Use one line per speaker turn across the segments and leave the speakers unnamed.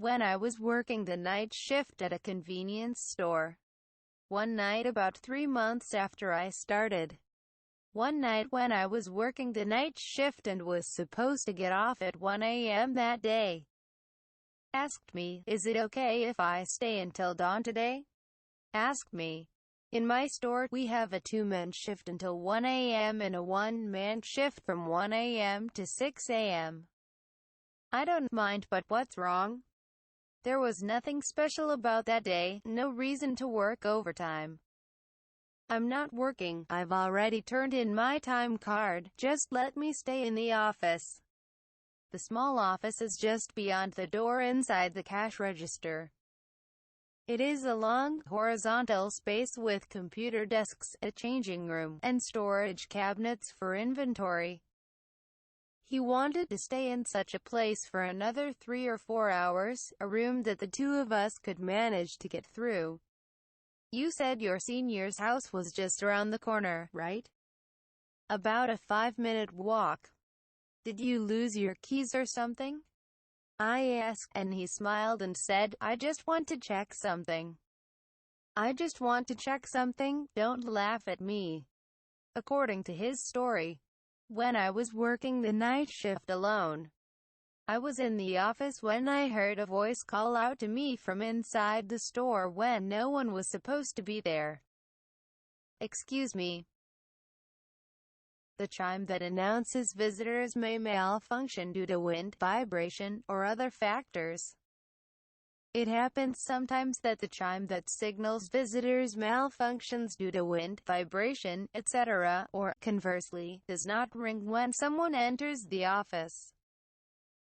when I was working the night shift at a convenience store. One night about 3 months after I started. One night when I was working the night shift and was supposed to get off at 1 a.m. that day, asked me, "Is it okay if I stay until dawn today?" Asked me. In my store, we have a two-man shift until 1 a.m. and a one-man shift from 1 a.m. to 6 a.m. I don't mind, but what's wrong? There was nothing special about that day, no reason to work overtime. I'm not working, I've already turned in my time card, just let me stay in the office. The small office is just beyond the door inside the cash register. It is a long, horizontal space with computer desks, a changing room, and storage cabinets for inventory. He wanted to stay in such a place for another 3 or 4 hours, a room that the two of us could manage to get through. You said your senior's house was just around the corner, right? About a 5-minute walk. Did you lose your keys or something? I asked, and he smiled and said, "I just want to check something." I just want to check something? Don't laugh at me. According to his story, when I was working the night shift alone, I was in the office when I heard a voice call out to me from inside the store when no one was supposed to be there. "Excuse me." The chime that announces visitors may malfunction due to wind, vibration, or other factors. It happens sometimes that the chime that signals visitors malfunctions due to wind, vibration, etc., or, conversely, does not ring when someone enters the office.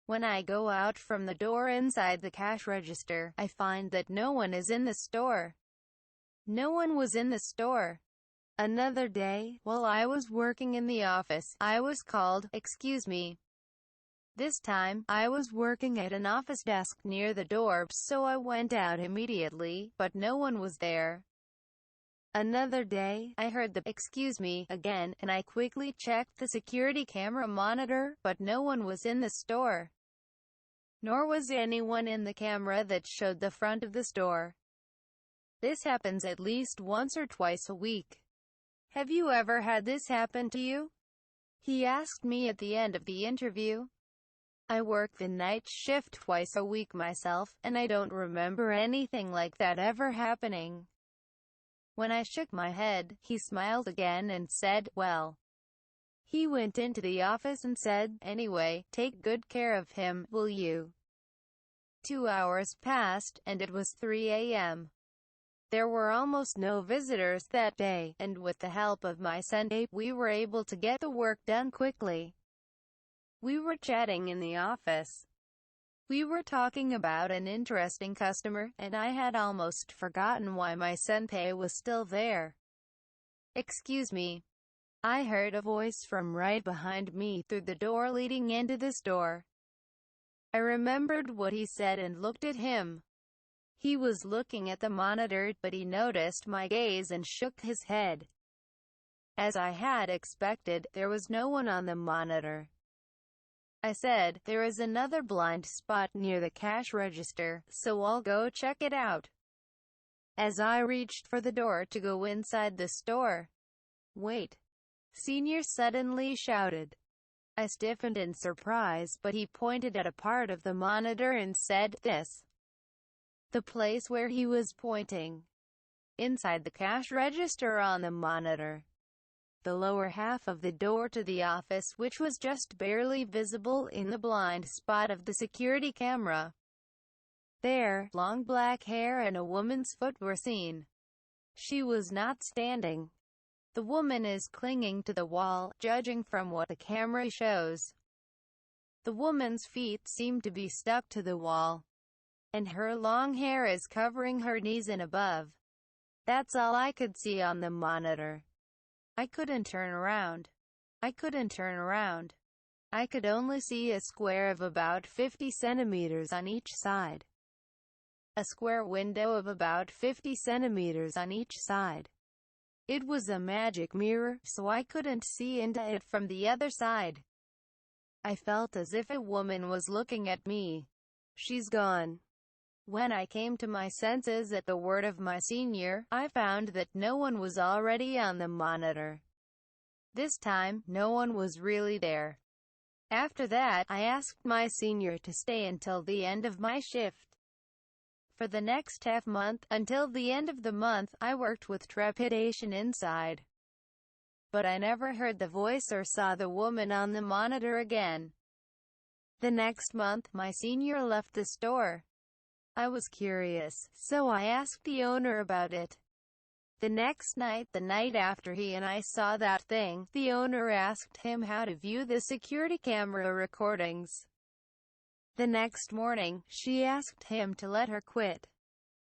When I go out from the door inside the cash register, I find that no one is in the store. No one was in the store. Another day, while I was working in the office, I was called. "Excuse me." This time, I was working at an office desk near the door, so I went out immediately, but no one was there. Another day, I heard the "excuse me" again, and I quickly checked the security camera monitor, but no one was in the store. Nor was anyone in the camera that showed the front of the store. This happens at least once or twice a week. Have you ever had this happen to you? He asked me at the end of the interview. I work the night shift twice a week myself, and I don't remember anything like that ever happening. When I shook my head, he smiled again and said, "Well." He went into the office and said, "Anyway, take good care of him, will you?" 2 hours passed, and it was 3 a.m. There were almost no visitors that day, and with the help of my sensei, we were able to get the work done quickly. We were chatting in the office. We were talking about an interesting customer, and I had almost forgotten why my senpai was still there. "Excuse me." I heard a voice from right behind me through the door leading into the store. I remembered what he said and looked at him. He was looking at the monitor, but he noticed my gaze and shook his head. As I had expected, there was no one on the monitor. I said, "There is another blind spot near the cash register, so I'll go check it out." As I reached for the door to go inside the store, "Wait!" Senior suddenly shouted. I stiffened in surprise, but he pointed at a part of the monitor and said, "This." The place where he was pointing. Inside the cash register on the monitor. The lower half of the door to the office, which was just barely visible in the blind spot of the security camera. There, long black hair and a woman's foot were seen. She was not standing. The woman is clinging to the wall, judging from what the camera shows. The woman's feet seem to be stuck to the wall, and her long hair is covering her knees and above. That's all I could see on the monitor. I couldn't turn around. I couldn't turn around. I could only see a square of about 50 centimeters on each side. A square window of about 50 centimeters on each side. It was a magic mirror, so I couldn't see into it from the other side. I felt as if a woman was looking at me. "She's gone." When I came to my senses at the word of my senior, I found that no one was already on the monitor. This time, no one was really there. After that, I asked my senior to stay until the end of my shift. For the next half month, until the end of the month, I worked with trepidation inside. But I never heard the voice or saw the woman on the monitor again. The next month, my senior left the store. I was curious, so I asked the owner about it. The next night, the night after he and I saw that thing, the owner asked him how to view the security camera recordings. The next morning, she asked him to let her quit.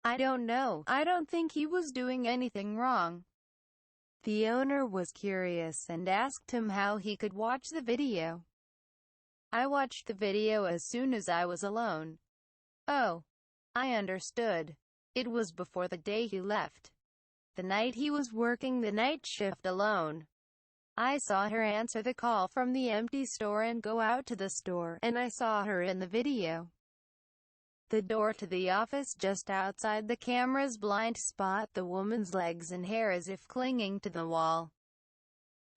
I don't know. I don't think he was doing anything wrong. The owner was curious and asked him how he could watch the video. I watched the video as soon as I was alone. Oh, I understood. It was before the day he left. The night he was working the night shift alone. I saw her answer the call from the empty store and go out to the store, and I saw her in the video. The door to the office just outside the camera's blind spot the woman's legs and hair as if clinging to the wall.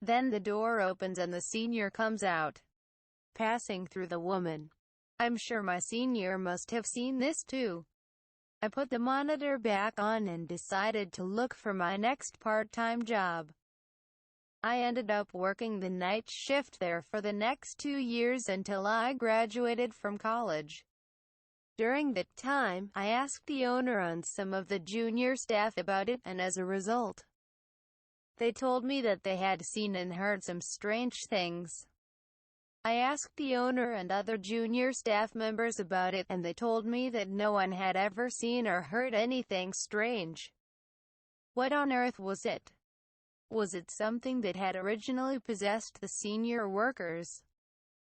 Then the door opens and the senior comes out, passing through the woman. I'm sure my senior must have seen this too. I put the monitor back on and decided to look for my next part-time job. I ended up working the night shift there for the next 2 years until I graduated from college. During that time, I asked the owner and some of the junior staff about it, and as a result, they told me that they had seen and heard some strange things. I asked the owner and other junior staff members about it, and they told me that no one had ever seen or heard anything strange. What on earth was it? Was it something that had originally possessed the senior workers?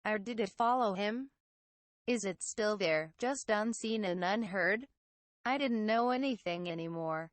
Or did it follow him? Is it still there, just unseen and unheard? I didn't know anything anymore.